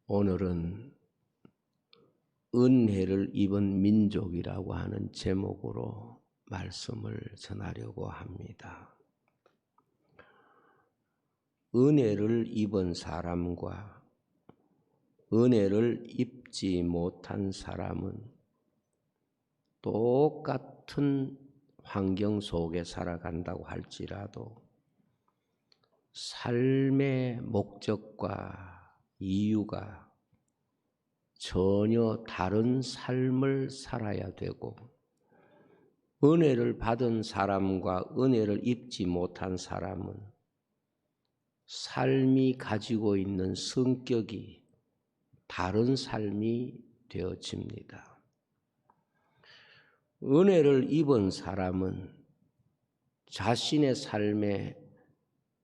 오늘은 은혜를 입은 민족이라고 하는 제목으로 말씀을 전하려고 합니다. 은혜를 입은 사람과 은혜를 입지 못한 사람은 똑같은 환경 속에 살아간다고 할지라도 삶의 목적과 이유가 전혀 다른 삶을 살아야 되고, 은혜를 받은 사람과 은혜를 입지 못한 사람은 삶이 가지고 있는 성격이 다른 삶이 되어집니다. 은혜를 입은 사람은 자신의 삶에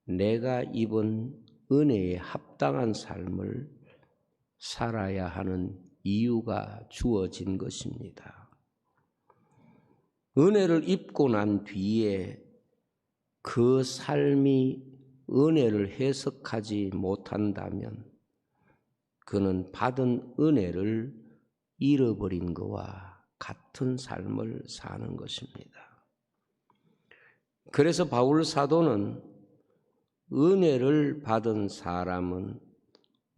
내가 입은 은혜에 합당한 삶을 살아야 하는 이유가 주어진 것입니다. 은혜를 입고 난 뒤에 그 삶이 은혜를 해석하지 못한다면 그는 받은 은혜를 잃어버린 것과 같은 삶을 사는 것입니다. 그래서 바울 사도는 은혜를 받은 사람은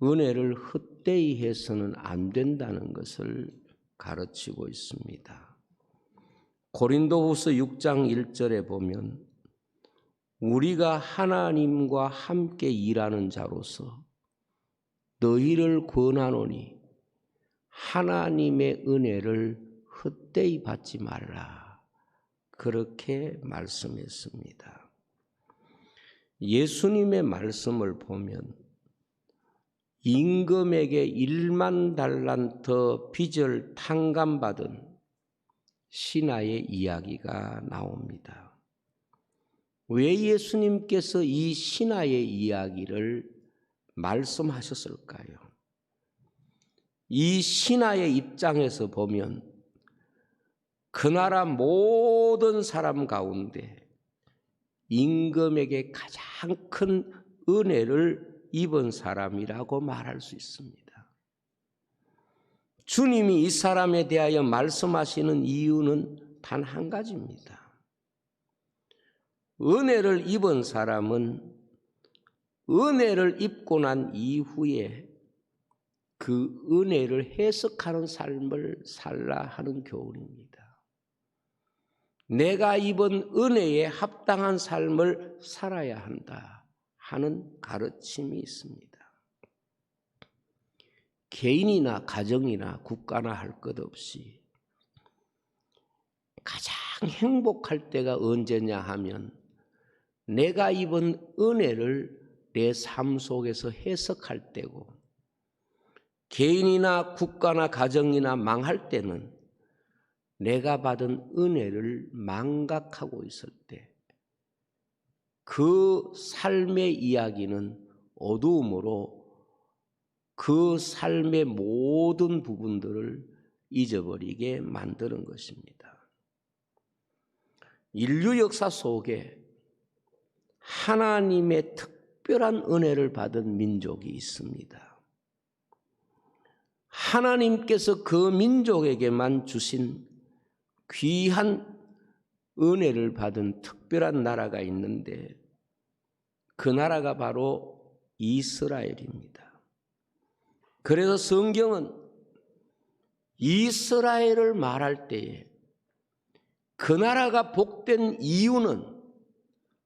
은혜를 헛되이 해서는 안 된다는 것을 가르치고 있습니다. 고린도후서 6장 1절에 보면 우리가 하나님과 함께 일하는 자로서 너희를 권하노니 하나님의 은혜를 헛되이 받지 말라, 그렇게 말씀했습니다. 예수님의 말씀을 보면 임금에게 1만 달란트 빚을 탕감받은 신하의 이야기가 나옵니다. 왜 예수님께서 이 신하의 이야기를 말씀하셨을까요? 이 신하의 입장에서 보면 그 나라 모든 사람 가운데 임금에게 가장 큰 은혜를 입은 사람이라고 말할 수 있습니다. 주님이 이 사람에 대하여 말씀하시는 이유는 단 한 가지입니다. 은혜를 입은 사람은 은혜를 입고 난 이후에 그 은혜를 해석하는 삶을 살라 하는 교훈입니다. 내가 입은 은혜에 합당한 삶을 살아야 한다 하는 가르침이 있습니다. 개인이나 가정이나 국가나 할 것 없이 가장 행복할 때가 언제냐 하면 내가 입은 은혜를 내 삶 속에서 해석할 때고, 개인이나 국가나 가정이나 망할 때는 내가 받은 은혜를 망각하고 있을 때 그 삶의 이야기는 어두움으로 그 삶의 모든 부분들을 잊어버리게 만드는 것입니다. 인류 역사 속에 하나님의 특별한 은혜를 받은 민족이 있습니다. 하나님께서 그 민족에게만 주신 귀한 은혜를 받은 특별한 나라가 있는데 그 나라가 바로 이스라엘입니다. 그래서 성경은 이스라엘을 말할 때에 그 나라가 복된 이유는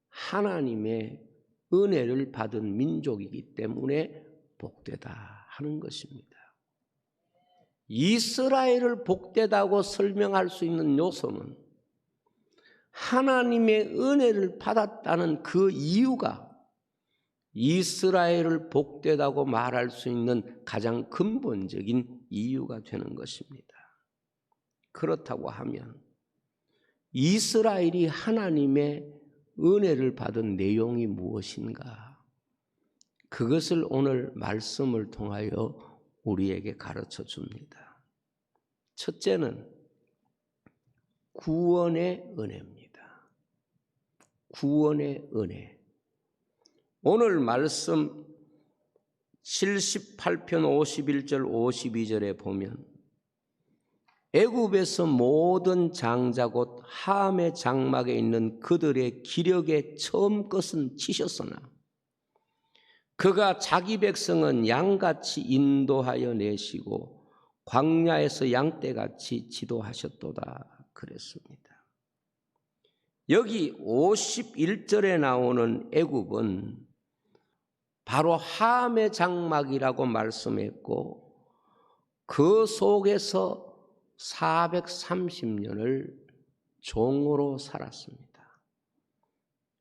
하나님의 은혜를 받은 민족이기 때문에 복되다 하는 것입니다. 이스라엘을 복되다고 설명할 수 있는 요소는 하나님의 은혜를 받았다는 그 이유가 이스라엘을 복되다고 말할 수 있는 가장 근본적인 이유가 되는 것입니다. 그렇다고 하면 이스라엘이 하나님의 은혜를 받은 내용이 무엇인가? 그것을 오늘 말씀을 통하여 우리에게 가르쳐 줍니다. 첫째는 구원의 은혜입니다. 구원의 은혜. 오늘 말씀 78편 51절 52절에 보면 애굽에서 모든 장자 곧 함의 장막에 있는 그들의 기력에 처음 것은 치셨으나 그가 자기 백성은 양같이 인도하여 내시고 광야에서 양떼같이 지도하셨도다 그랬습니다. 여기 51절에 나오는 애굽은 바로 함의 장막이라고 말씀했고 그 속에서 430년을 종으로 살았습니다.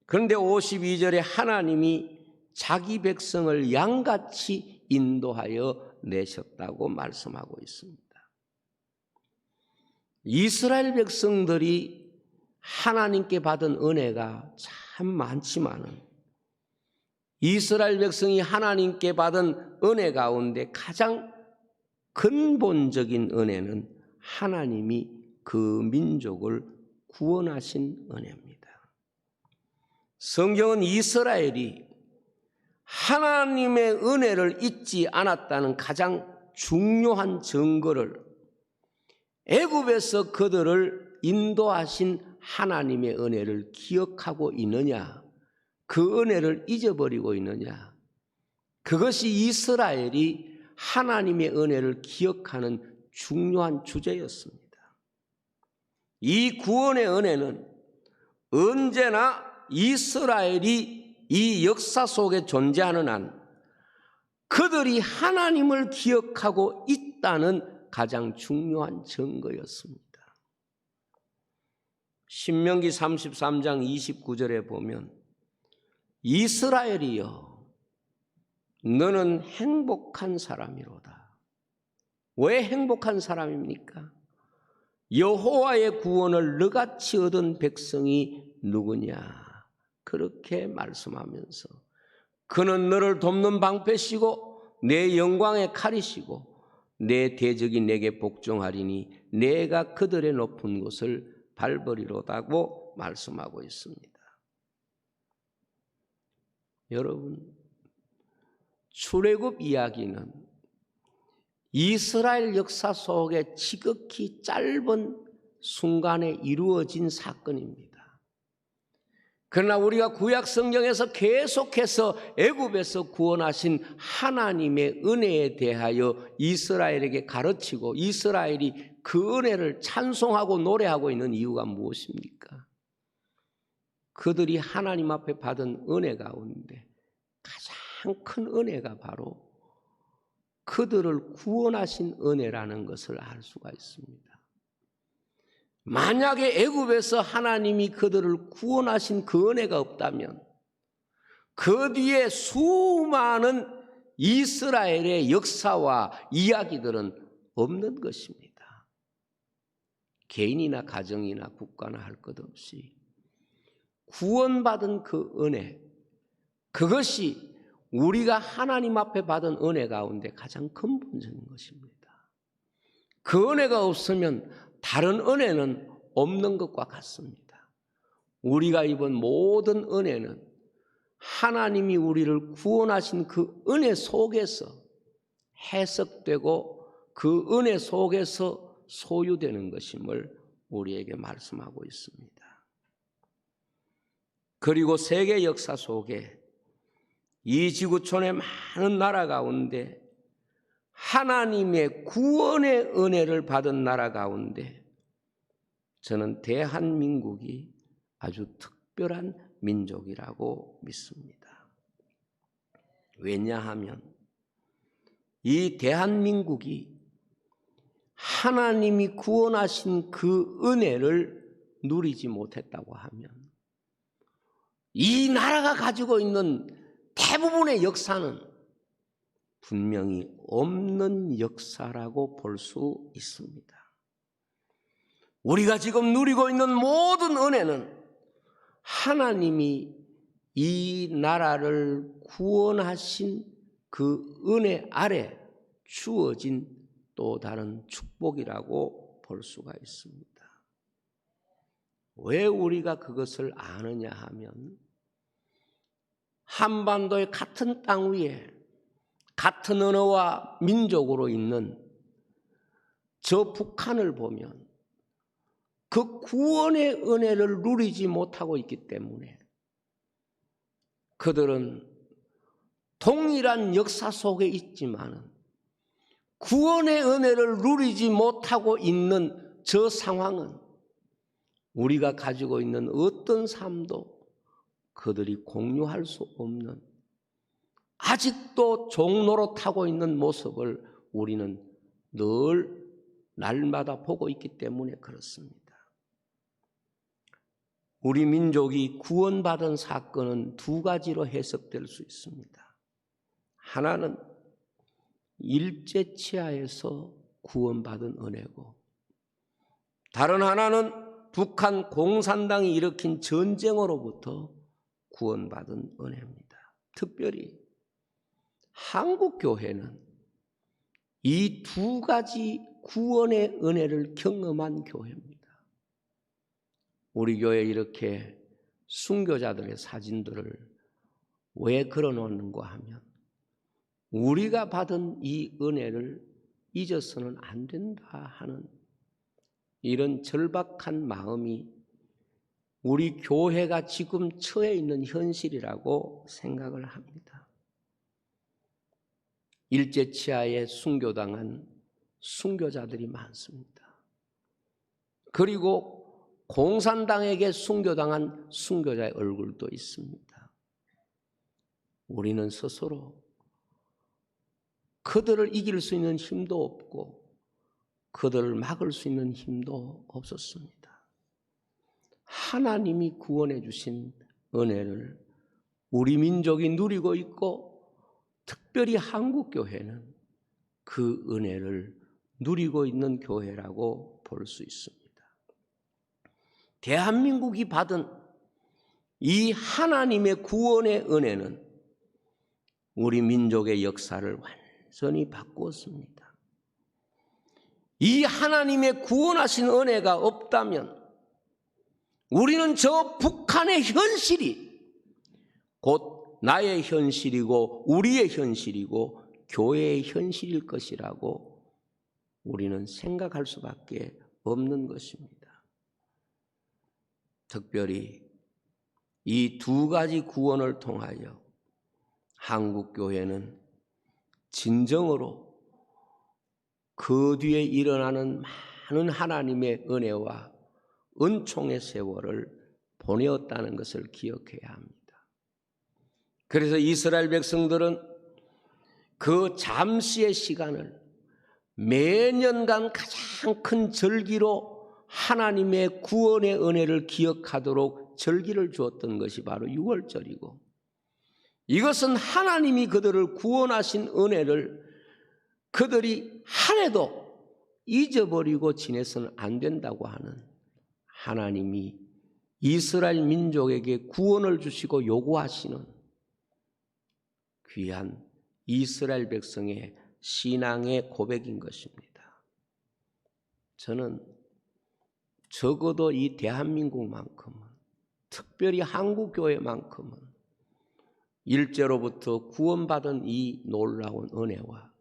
그런데 52절에 하나님이 자기 백성을 양같이 인도하여 내셨다고 말씀하고 있습니다. 이스라엘 백성들이 하나님께 받은 은혜가 참 많지만은 이스라엘 백성이 하나님께 받은 은혜 가운데 가장 근본적인 은혜는 하나님이 그 민족을 구원하신 은혜입니다. 성경은 이스라엘이 하나님의 은혜를 잊지 않았다는 가장 중요한 증거를 애굽에서 그들을 인도하신 하나님의 은혜를 기억하고 있느냐, 그 은혜를 잊어버리고 있느냐, 그것이 이스라엘이 하나님의 은혜를 기억하는 중요한 주제였습니다. 이 구원의 은혜는 언제나 이스라엘이 이 역사 속에 존재하는 한 그들이 하나님을 기억하고 있다는 가장 중요한 증거였습니다. 신명기 33장 29절에 보면 이스라엘이여 너는 행복한 사람이로다. 왜 행복한 사람입니까? 여호와의 구원을 너같이 얻은 백성이 누구냐? 그렇게 말씀하면서 그는 너를 돕는 방패시고 내 영광의 칼이시고 내 대적이 내게 복종하리니 내가 그들의 높은 곳을 밟으리로다고 말씀하고 있습니다. 여러분, 출애굽 이야기는 이스라엘 역사 속에 지극히 짧은 순간에 이루어진 사건입니다. 그러나 우리가 구약 성경에서 계속해서 애굽에서 구원하신 하나님의 은혜에 대하여 이스라엘에게 가르치고 이스라엘이 그 은혜를 찬송하고 노래하고 있는 이유가 무엇입니까? 그들이 하나님 앞에 받은 은혜 가운데 가장 큰 은혜가 바로 그들을 구원하신 은혜라는 것을 알 수가 있습니다. 만약에 애굽에서 하나님이 그들을 구원하신 그 은혜가 없다면 그 뒤에 수많은 이스라엘의 역사와 이야기들은 없는 것입니다. 개인이나 가정이나 국가나 할 것 없이 구원받은 그 은혜, 그것이 우리가 하나님 앞에 받은 은혜 가운데 가장 근본적인 것입니다. 그 은혜가 없으면 다른 은혜는 없는 것과 같습니다. 우리가 입은 모든 은혜는 하나님이 우리를 구원하신 그 은혜 속에서 해석되고 그 은혜 속에서 소유되는 것임을 우리에게 말씀하고 있습니다. 그리고 세계 역사 속에 이 지구촌의 많은 나라 가운데 하나님의 구원의 은혜를 받은 나라 가운데 저는 대한민국이 아주 특별한 민족이라고 믿습니다. 왜냐하면 이 대한민국이 하나님이 구원하신 그 은혜를 누리지 못했다고 하면 이 나라가 가지고 있는 대부분의 역사는 분명히 없는 역사라고 볼 수 있습니다. 우리가 지금 누리고 있는 모든 은혜는 하나님이 이 나라를 구원하신 그 은혜 아래 주어진 또 다른 축복이라고 볼 수가 있습니다. 왜 우리가 그것을 아느냐 하면 한반도의 같은 땅 위에 같은 언어와 민족으로 있는 저 북한을 보면 그 구원의 은혜를 누리지 못하고 있기 때문에 그들은 동일한 역사 속에 있지만 구원의 은혜를 누리지 못하고 있는 저 상황은 우리가 가지고 있는 어떤 삶도 그들이 공유할 수 없는, 아직도 종노릇하고 있는 모습을 우리는 늘 날마다 보고 있기 때문에 그렇습니다. 우리 민족이 구원받은 사건은 두 가지로 해석될 수 있습니다. 하나는 일제치하에서 구원받은 은혜고, 다른 하나는 북한 공산당이 일으킨 전쟁으로부터 구원받은 은혜입니다. 특별히 한국 교회는 이 두 가지 구원의 은혜를 경험한 교회입니다. 우리 교회에 이렇게 순교자들의 사진들을 왜 걸어놓는가 하면 우리가 받은 이 은혜를 잊어서는 안 된다 하는 이런 절박한 마음이 우리 교회가 지금 처해 있는 현실이라고 생각을 합니다. 일제치하에 순교당한 순교자들이 많습니다. 그리고 공산당에게 순교당한 순교자의 얼굴도 있습니다. 우리는 스스로 그들을 이길 수 있는 힘도 없고 그들을 막을 수 있는 힘도 없었습니다. 하나님이 구원해 주신 은혜를 우리 민족이 누리고 있고 특별히 한국교회는 그 은혜를 누리고 있는 교회라고 볼 수 있습니다. 대한민국이 받은 이 하나님의 구원의 은혜는 우리 민족의 역사를 완전히 바꾸었습니다. 이 하나님의 구원하신 은혜가 없다면 우리는 저 북한의 현실이 곧 나의 현실이고 우리의 현실이고 교회의 현실일 것이라고 우리는 생각할 수밖에 없는 것입니다. 특별히 이 두 가지 구원을 통하여 한국교회는 진정으로 그 뒤에 일어나는 많은 하나님의 은혜와 은총의 세월을 보내었다는 것을 기억해야 합니다. 그래서 이스라엘 백성들은 그 잠시의 시간을 매년간 가장 큰 절기로 하나님의 구원의 은혜를 기억하도록 절기를 주었던 것이 바로 6월절이고, 이것은 하나님이 그들을 구원하신 은혜를 그들이 한 해도 잊어버리고 지내서는 안 된다고 하는 하나님이 이스라엘 민족에게 구원을 주시고 요구하시는 귀한 이스라엘 백성의 신앙의 고백인 것입니다. 저는 적어도 이 대한민국만큼은, 특별히 한국교회만큼은 일제로부터 구원받은 이 놀라운 은혜와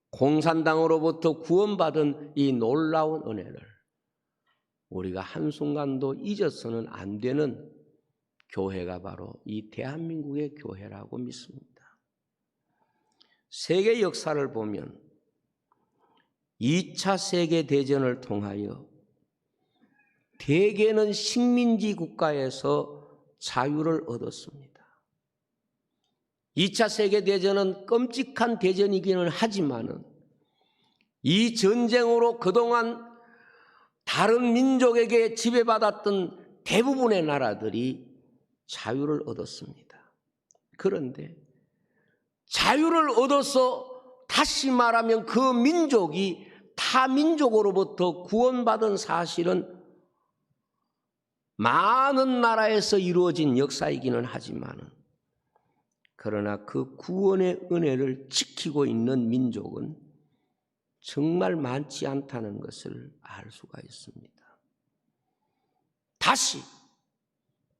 공산당으로부터 구원받은 이 놀라운 은혜를 우리가 한순간도 잊어서는 안 되는 교회가 바로 이 대한민국의 교회라고 믿습니다. 세계 역사를 보면 2차 세계대전을 통하여 대개는 식민지 국가에서 자유를 얻었습니다. 2차 세계대전은 끔찍한 대전이기는 하지만은 이 전쟁으로 그동안 다른 민족에게 지배받았던 대부분의 나라들이 자유를 얻었습니다. 그런데 자유를 얻어서 다시 말하면 그 민족이 타 민족으로부터 구원받은 사실은 많은 나라에서 이루어진 역사이기는 하지만은, 그러나 그 구원의 은혜를 지키고 있는 민족은 정말 많지 않다는 것을 알 수가 있습니다. 다시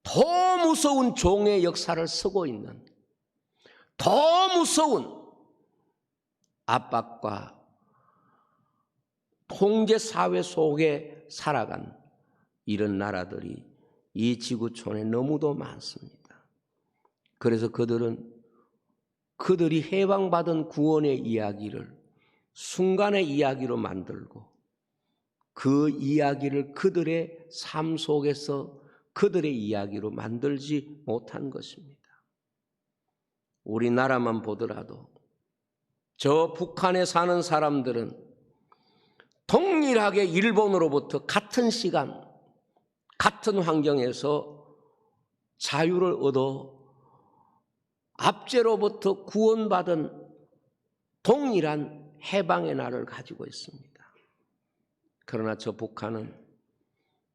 더 무서운 종의 역사를 쓰고 있는, 더 무서운 압박과 통제 사회 속에 살아간 이런 나라들이 이 지구촌에 너무도 많습니다. 그래서 그들이 해방받은 구원의 이야기를 순간의 이야기로 만들고 그 이야기를 그들의 삶 속에서 그들의 이야기로 만들지 못한 것입니다. 우리나라만 보더라도 저 북한에 사는 사람들은 동일하게 일본으로부터 같은 시간, 같은 환경에서 자유를 얻어 압제로부터 구원받은 동일한 해방의 날을 가지고 있습니다. 그러나 저 북한은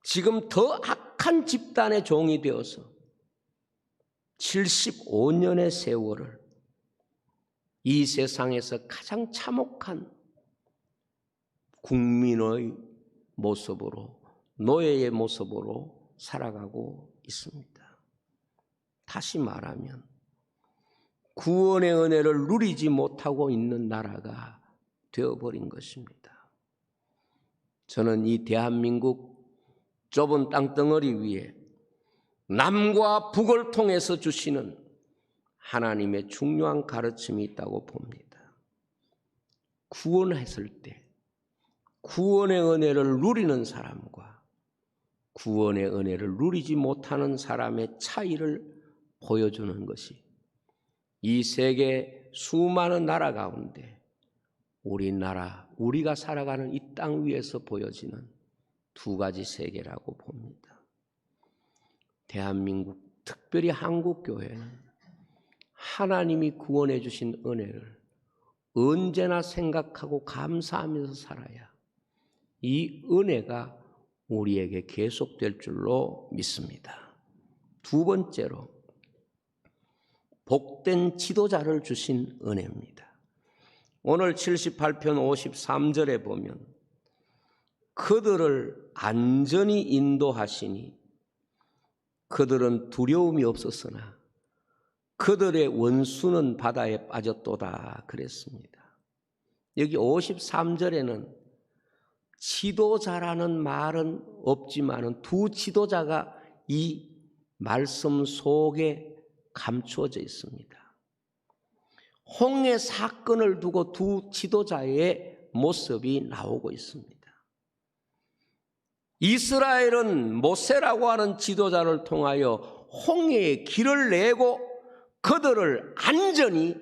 지금 더 악한 집단의 종이 되어서 75년의 세월을 이 세상에서 가장 참혹한 국민의 모습으로, 노예의 모습으로 살아가고 있습니다. 다시 말하면 구원의 은혜를 누리지 못하고 있는 나라가 되어버린 것입니다. 저는 이 대한민국 좁은 땅덩어리 위에 남과 북을 통해서 주시는 하나님의 중요한 가르침이 있다고 봅니다. 구원했을 때 구원의 은혜를 누리는 사람과 구원의 은혜를 누리지 못하는 사람의 차이를 보여주는 것이 이 세계 수많은 나라 가운데 우리나라, 우리가 살아가는 이 땅 위에서 보여지는 두 가지 세계라고 봅니다. 대한민국, 특별히 한국교회는 하나님이 구원해 주신 은혜를 언제나 생각하고 감사하면서 살아야 이 은혜가 우리에게 계속될 줄로 믿습니다. 두 번째로 복된 지도자를 주신 은혜입니다. 오늘 78편 53절에 보면 그들을 안전히 인도하시니 그들은 두려움이 없었으나 그들의 원수는 바다에 빠졌도다 그랬습니다. 여기 53절에는 지도자라는 말은 없지만 두 지도자가 이 말씀 속에 감추어져 있습니다. 홍해 사건을 두고 두 지도자의 모습이 나오고 있습니다. 이스라엘은 모세라고 하는 지도자를 통하여 홍해의 길을 내고 그들을 안전히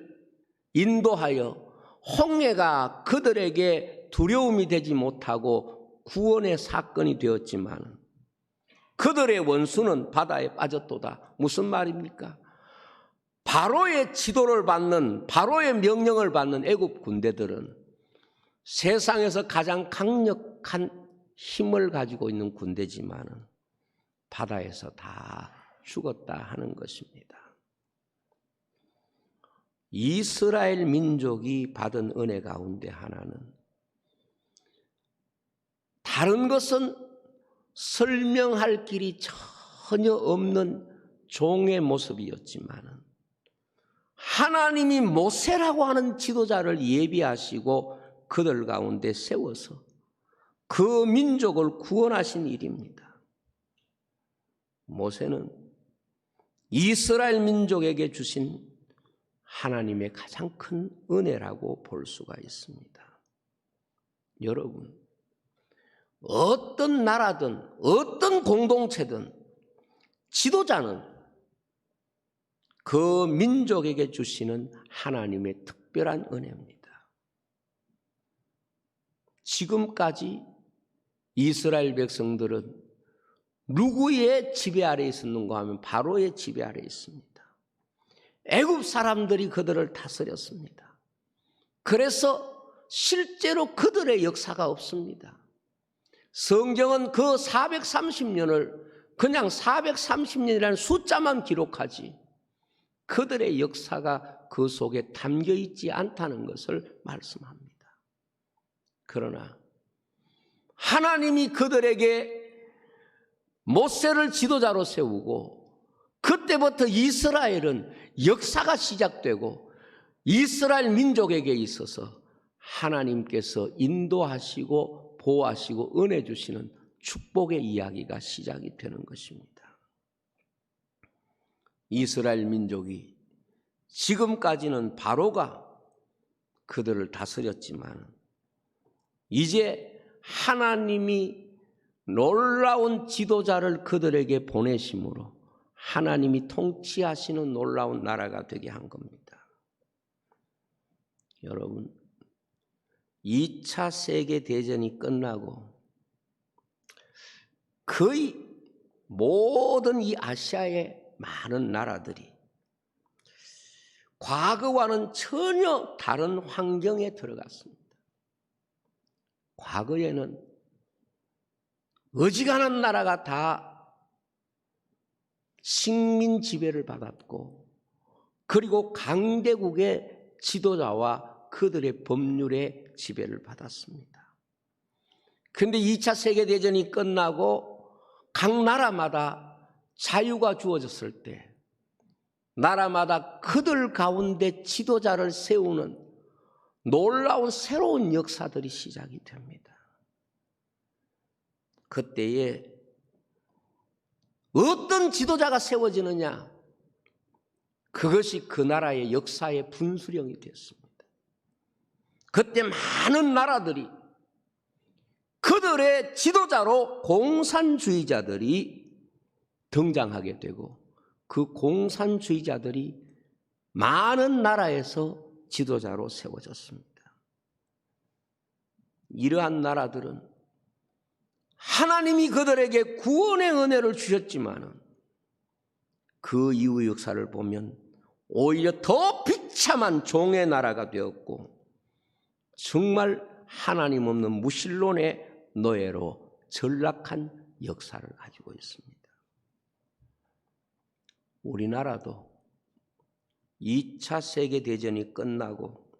인도하여 홍해가 그들에게 두려움이 되지 못하고 구원의 사건이 되었지만 그들의 원수는 바다에 빠졌도다. 무슨 말입니까? 바로의 지도를 받는, 바로의 명령을 받는 애굽 군대들은 세상에서 가장 강력한 힘을 가지고 있는 군대지만 바다에서 다 죽었다 하는 것입니다. 이스라엘 민족이 받은 은혜 가운데 하나는 다른 것은 설명할 길이 전혀 없는 종의 모습이었지만 하나님이 모세라고 하는 지도자를 예비하시고 그들 가운데 세워서 그 민족을 구원하신 일입니다. 모세는 이스라엘 민족에게 주신 하나님의 가장 큰 은혜라고 볼 수가 있습니다. 여러분, 어떤 나라든 어떤 공동체든 지도자는 그 민족에게 주시는 하나님의 특별한 은혜입니다. 지금까지 이스라엘 백성들은 누구의 지배 아래 있었는가 하면 바로의 지배 아래 있습니다. 애굽 사람들이 그들을 다스렸습니다. 그래서 실제로 그들의 역사가 없습니다. 성경은 그 430년을 그냥 430년이라는 숫자만 기록하지 그들의 역사가 그 속에 담겨 있지 않다는 것을 말씀합니다. 그러나 하나님이 그들에게 모세를 지도자로 세우고 그때부터 이스라엘은 역사가 시작되고 이스라엘 민족에게 있어서 하나님께서 인도하시고 보호하시고 은혜 주시는 축복의 이야기가 시작이 되는 것입니다. 이스라엘 민족이 지금까지는 바로가 그들을 다스렸지만 이제 하나님이 놀라운 지도자를 그들에게 보내심으로 하나님이 통치하시는 놀라운 나라가 되게 한 겁니다. 여러분, 2차 세계대전이 끝나고 거의 모든 이 아시아의 많은 나라들이 과거와는 전혀 다른 환경에 들어갔습니다. 과거에는 어지간한 나라가 다 식민 지배를 받았고 그리고 강대국의 지도자와 그들의 법률의 지배를 받았습니다. 그런데 2차 세계대전이 끝나고 각 나라마다 자유가 주어졌을 때 나라마다 그들 가운데 지도자를 세우는 놀라운 새로운 역사들이 시작이 됩니다. 그때에 어떤 지도자가 세워지느냐, 그것이 그 나라의 역사의 분수령이 됐습니다. 그때 많은 나라들이 그들의 지도자로 공산주의자들이 등장하게 되고 그 공산주의자들이 많은 나라에서 지도자로 세워졌습니다. 이러한 나라들은 하나님이 그들에게 구원의 은혜를 주셨지만 그 이후 역사를 보면 오히려 더 비참한 종의 나라가 되었고 정말 하나님 없는 무신론의 노예로 전락한 역사를 가지고 있습니다. 우리나라도 2차 세계대전이 끝나고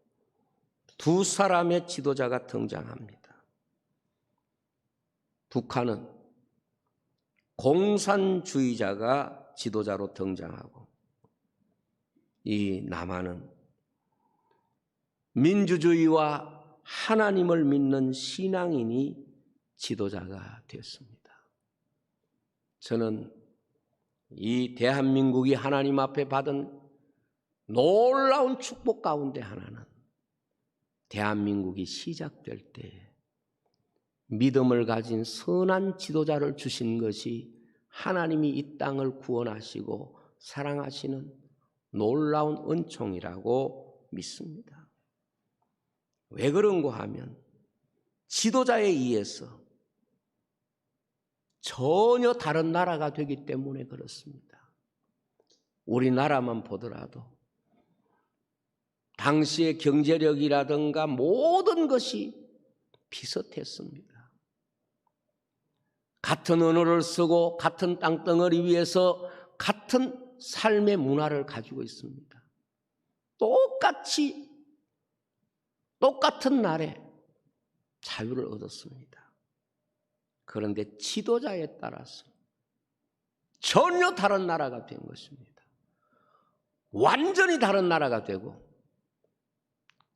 두 사람의 지도자가 등장합니다. 북한은 공산주의자가 지도자로 등장하고 이 남한은 민주주의와 하나님을 믿는 신앙인이 지도자가 되었습니다. 저는 이 대한민국이 하나님 앞에 받은 놀라운 축복 가운데 하나는 대한민국이 시작될 때 믿음을 가진 선한 지도자를 주신 것이 하나님이 이 땅을 구원하시고 사랑하시는 놀라운 은총이라고 믿습니다. 왜 그런가 하면 지도자에 의해서 전혀 다른 나라가 되기 때문에 그렇습니다. 우리나라만 보더라도 당시의 경제력이라든가 모든 것이 비슷했습니다. 같은 언어를 쓰고 같은 땅덩어리 위에서 같은 삶의 문화를 가지고 있습니다. 똑같은 날에 자유를 얻었습니다. 그런데 지도자에 따라서 전혀 다른 나라가 된 것입니다. 완전히 다른 나라가 되고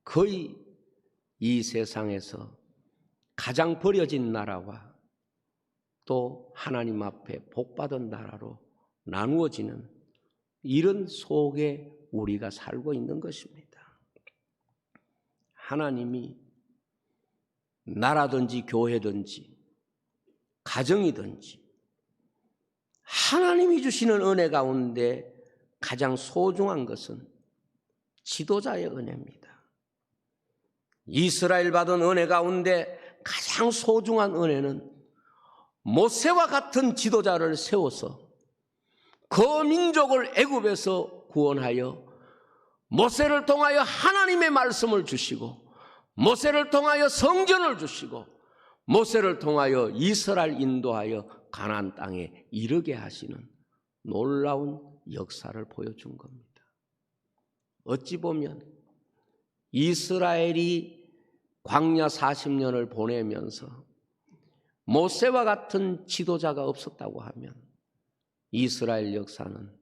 거의 이 세상에서 가장 버려진 나라와 또 하나님 앞에 복받은 나라로 나누어지는 이런 속에 우리가 살고 있는 것입니다. 하나님이 나라든지 교회든지 가정이든지 하나님이 주시는 은혜 가운데 가장 소중한 것은 지도자의 은혜입니다. 이스라엘 받은 은혜 가운데 가장 소중한 은혜는 모세와 같은 지도자를 세워서 그 민족을 애굽에서 구원하여 모세를 통하여 하나님의 말씀을 주시고 모세를 통하여 성전을 주시고 모세를 통하여 이스라엘 인도하여 가나안 땅에 이르게 하시는 놀라운 역사를 보여준 겁니다. 어찌 보면 이스라엘이 광야 40년을 보내면서 모세와 같은 지도자가 없었다고 하면 이스라엘 역사는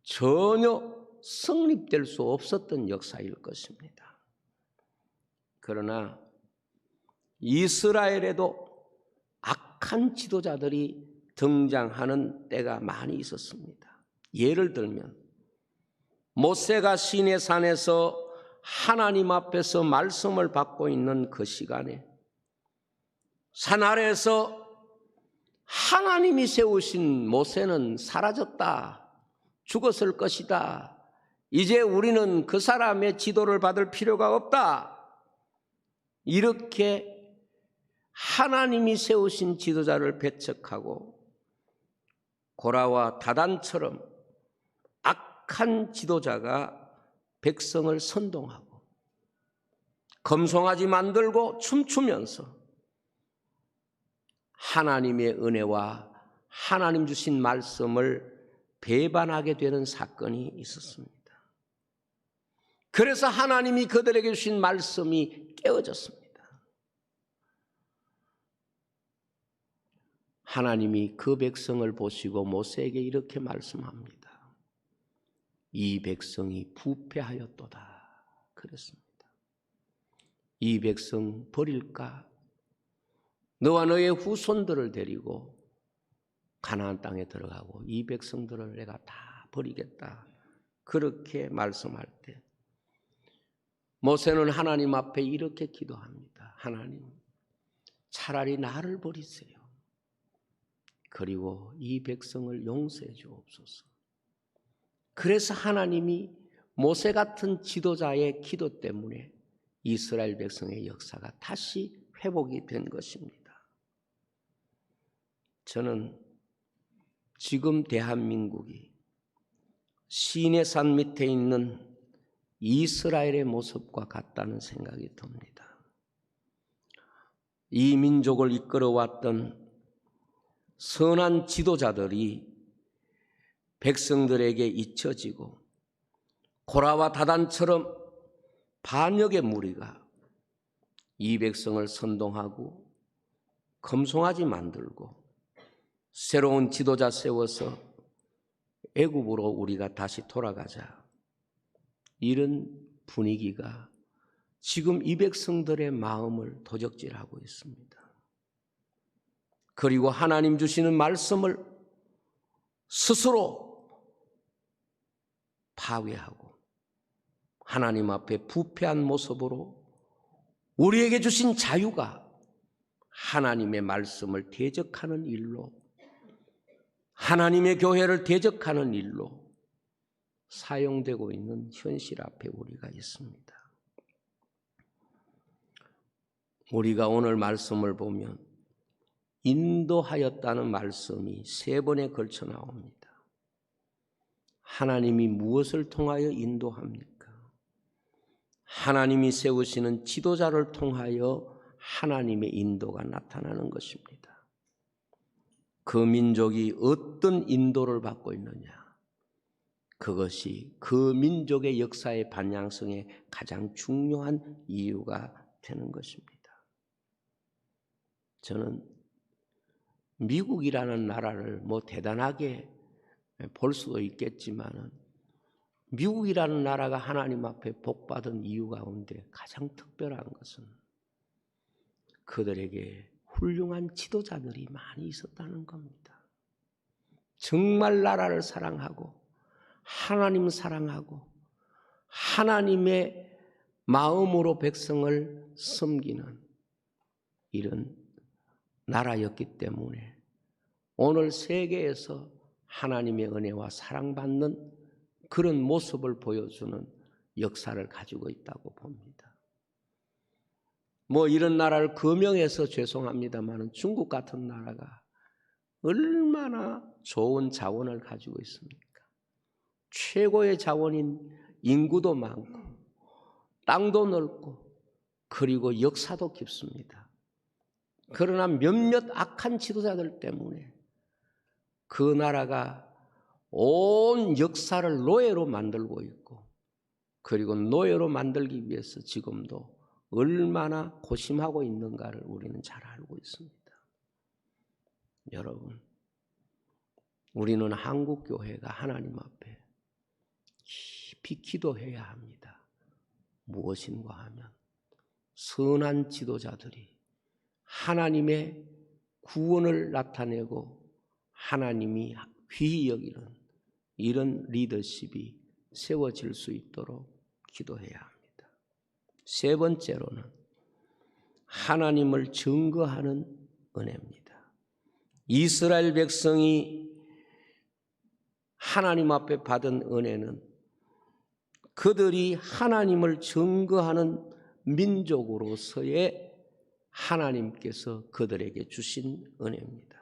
전혀 성립될 수 없었던 역사일 것입니다. 그러나 이스라엘에도 악한 지도자들이 등장하는 때가 많이 있었습니다. 예를 들면 모세가 시내산에서 하나님 앞에서 말씀을 받고 있는 그 시간에 산 아래에서 하나님이 세우신 모세는 사라졌다. 죽었을 것이다. 이제 우리는 그 사람의 지도를 받을 필요가 없다. 이렇게 하나님이 세우신 지도자를 배척하고 고라와 다단처럼 악한 지도자가 백성을 선동하고 검송아지 만들고 춤추면서 하나님의 은혜와 하나님 주신 말씀을 배반하게 되는 사건이 있었습니다. 그래서 하나님이 그들에게 주신 말씀이 깨어졌습니다. 하나님이 그 백성을 보시고 모세에게 이렇게 말씀합니다. 이 백성이 부패하였도다. 그랬습니다. 이 백성 버릴까? 너와 너의 후손들을 데리고 가나안 땅에 들어가고 이 백성들을 내가 다 버리겠다. 그렇게 말씀할 때 모세는 하나님 앞에 이렇게 기도합니다. 하나님, 차라리 나를 버리세요. 그리고 이 백성을 용서해 주옵소서. 그래서 하나님이 모세 같은 지도자의 기도 때문에 이스라엘 백성의 역사가 다시 회복이 된 것입니다. 저는 지금 대한민국이 시내산 밑에 있는 이스라엘의 모습과 같다는 생각이 듭니다. 이 민족을 이끌어왔던 선한 지도자들이 백성들에게 잊혀지고 고라와 다단처럼 반역의 무리가 이 백성을 선동하고 검송아지 만들고 새로운 지도자 세워서 애굽으로 우리가 다시 돌아가자. 이런 분위기가 지금 이 백성들의 마음을 도적질하고 있습니다. 그리고 하나님 주시는 말씀을 스스로 파괴하고 하나님 앞에 부패한 모습으로 우리에게 주신 자유가 하나님의 말씀을 대적하는 일로, 하나님의 교회를 대적하는 일로 사용되고 있는 현실 앞에 우리가 있습니다. 우리가 오늘 말씀을 보면 인도하였다는 말씀이 3번에 걸쳐 나옵니다. 하나님이 무엇을 통하여 인도합니까? 하나님이 세우시는 지도자를 통하여 하나님의 인도가 나타나는 것입니다. 그 민족이 어떤 인도를 받고 있느냐? 그것이 그 민족의 역사의 방향성에 가장 중요한 이유가 되는 것입니다. 저는 미국이라는 나라를 대단하게 볼 수도 있겠지만 미국이라는 나라가 하나님 앞에 복받은 이유 가운데 가장 특별한 것은 그들에게 훌륭한 지도자들이 많이 있었다는 겁니다. 정말 나라를 사랑하고 하나님 사랑하고 하나님의 마음으로 백성을 섬기는 이런 나라였기 때문에 오늘 세계에서 하나님의 은혜와 사랑받는 그런 모습을 보여주는 역사를 가지고 있다고 봅니다. 이런 나라를 거명해서 죄송합니다만 중국 같은 나라가 얼마나 좋은 자원을 가지고 있습니까? 최고의 자원인 인구도 많고 땅도 넓고 그리고 역사도 깊습니다. 그러나 몇몇 악한 지도자들 때문에 그 나라가 온 역사를 노예로 만들고 있고 그리고 노예로 만들기 위해서 지금도 얼마나 고심하고 있는가를 우리는 잘 알고 있습니다. 여러분, 우리는 한국교회가 하나님 앞에 깊이 기도해야 합니다. 무엇인가 하면 선한 지도자들이 하나님의 구원을 나타내고 하나님이 귀히 여기는 이런 리더십이 세워질 수 있도록 기도해야 합니다. 세 번째로는 하나님을 증거하는 은혜입니다. 이스라엘 백성이 하나님 앞에 받은 은혜는 그들이 하나님을 증거하는 민족으로서의 하나님께서 그들에게 주신 은혜입니다.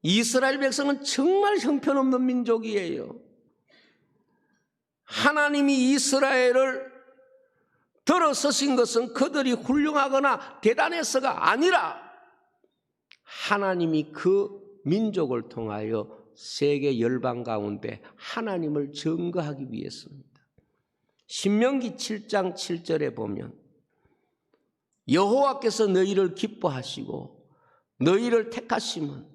이스라엘 백성은 정말 형편없는 민족이에요. 하나님이 이스라엘을 들어서신 것은 그들이 훌륭하거나 대단해서가 아니라 하나님이 그 민족을 통하여 세계 열방 가운데 하나님을 증거하기 위해서입니다. 신명기 7장 7절에 보면 여호와께서 너희를 기뻐하시고 너희를 택하심은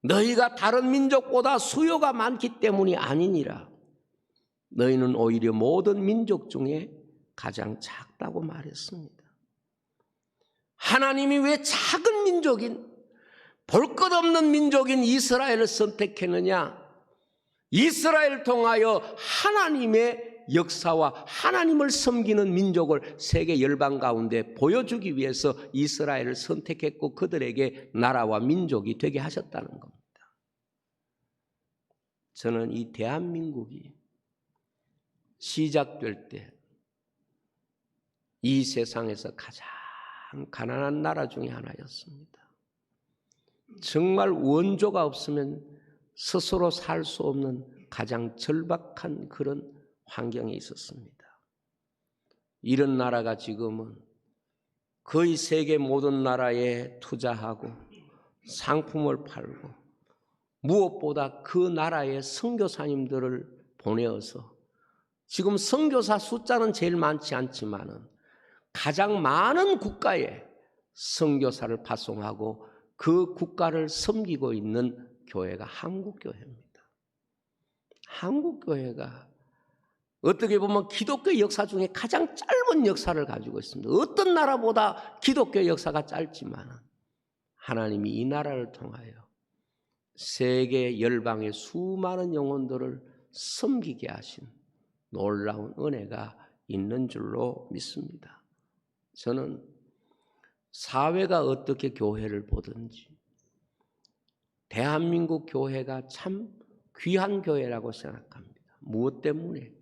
너희가 다른 민족보다 수요가 많기 때문이 아니니라. 너희는 오히려 모든 민족 중에 가장 작다고 말했습니다. 하나님이 왜 작은 민족인 볼 것 없는 민족인 이스라엘을 선택했느냐? 이스라엘을 통하여 하나님의 역사와 하나님을 섬기는 민족을 세계 열방 가운데 보여주기 위해서 이스라엘을 선택했고 그들에게 나라와 민족이 되게 하셨다는 겁니다. 저는 이 대한민국이 시작될 때 이 세상에서 가장 가난한 나라 중에 하나였습니다. 정말 원조가 없으면 스스로 살 수 없는 가장 절박한 그런 환경에 있었습니다. 이런 나라가 지금은 거의 세계 모든 나라에 투자하고 상품을 팔고 무엇보다 그 나라의 선교사님들을 보내어서 지금 선교사 숫자는 제일 많지 않지만은 가장 많은 국가에 선교사를 파송하고 그 국가를 섬기고 있는 교회가 한국교회입니다. 한국교회가 어떻게 보면 기독교 역사 중에 가장 짧은 역사를 가지고 있습니다. 어떤 나라보다 기독교 역사가 짧지만 하나님이 이 나라를 통하여 세계 열방의 수많은 영혼들을 섬기게 하신 놀라운 은혜가 있는 줄로 믿습니다. 저는 사회가 어떻게 교회를 보든지 대한민국 교회가 참 귀한 교회라고 생각합니다. 무엇 때문에?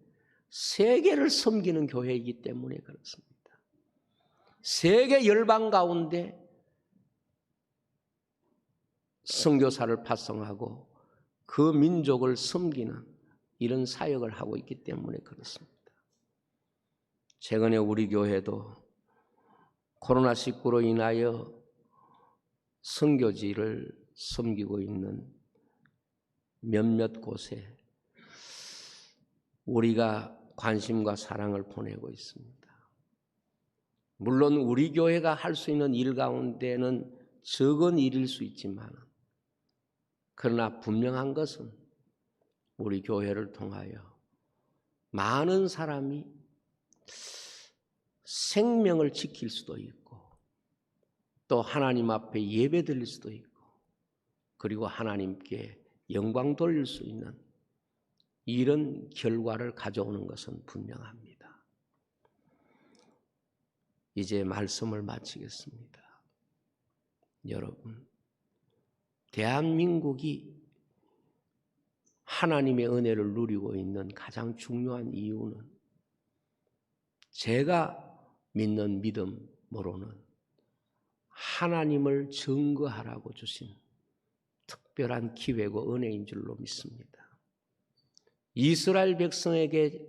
세계를 섬기는 교회이기 때문에 그렇습니다. 세계 열방 가운데 선교사를 파송하고 그 민족을 섬기는 이런 사역을 하고 있기 때문에 그렇습니다. 최근에 우리 교회도 코로나19로 인하여 선교지를 섬기고 있는 몇몇 곳에 우리가 관심과 사랑을 보내고 있습니다. 물론 우리 교회가 할 수 있는 일 가운데는 적은 일일 수 있지만 그러나 분명한 것은 우리 교회를 통하여 많은 사람이 생명을 지킬 수도 있고 또 하나님 앞에 예배 드릴 수도 있고 그리고 하나님께 영광 돌릴 수 있는 이런 결과를 가져오는 것은 분명합니다. 이제 말씀을 마치겠습니다. 여러분, 대한민국이 하나님의 은혜를 누리고 있는 가장 중요한 이유는 제가 믿는 믿음으로는 하나님을 증거하라고 주신 특별한 기회고 은혜인 줄로 믿습니다. 이스라엘 백성에게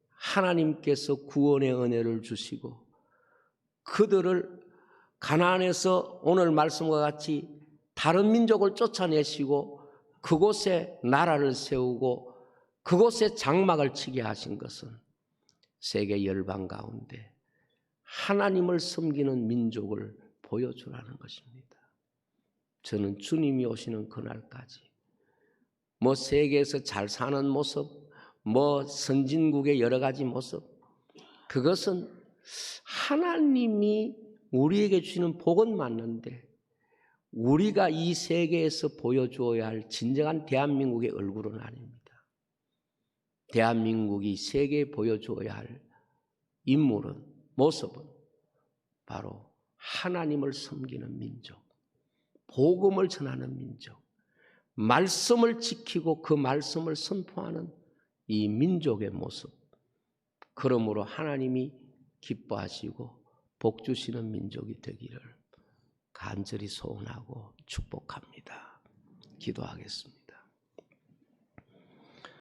하나님께서 구원의 은혜를 주시고 그들을 가나안에서 오늘 말씀과 같이 다른 민족을 쫓아내시고 그곳에 나라를 세우고 그곳에 장막을 치게 하신 것은 세계 열방 가운데 하나님을 섬기는 민족을 보여주라는 것입니다. 저는 주님이 오시는 그날까지 세계에서 잘 사는 모습, 선진국의 여러 가지 모습, 그것은 하나님이 우리에게 주시는 복은 맞는데 우리가 이 세계에서 보여주어야 할 진정한 대한민국의 얼굴은 아닙니다. 대한민국이 세계에 보여주어야 할 인물은, 모습은 바로 하나님을 섬기는 민족, 복음을 전하는 민족, 말씀을 지키고 그 말씀을 선포하는 이 민족의 모습. 그러므로 하나님이 기뻐하시고 복 주시는 민족이 되기를 간절히 소원하고 축복합니다. 기도하겠습니다.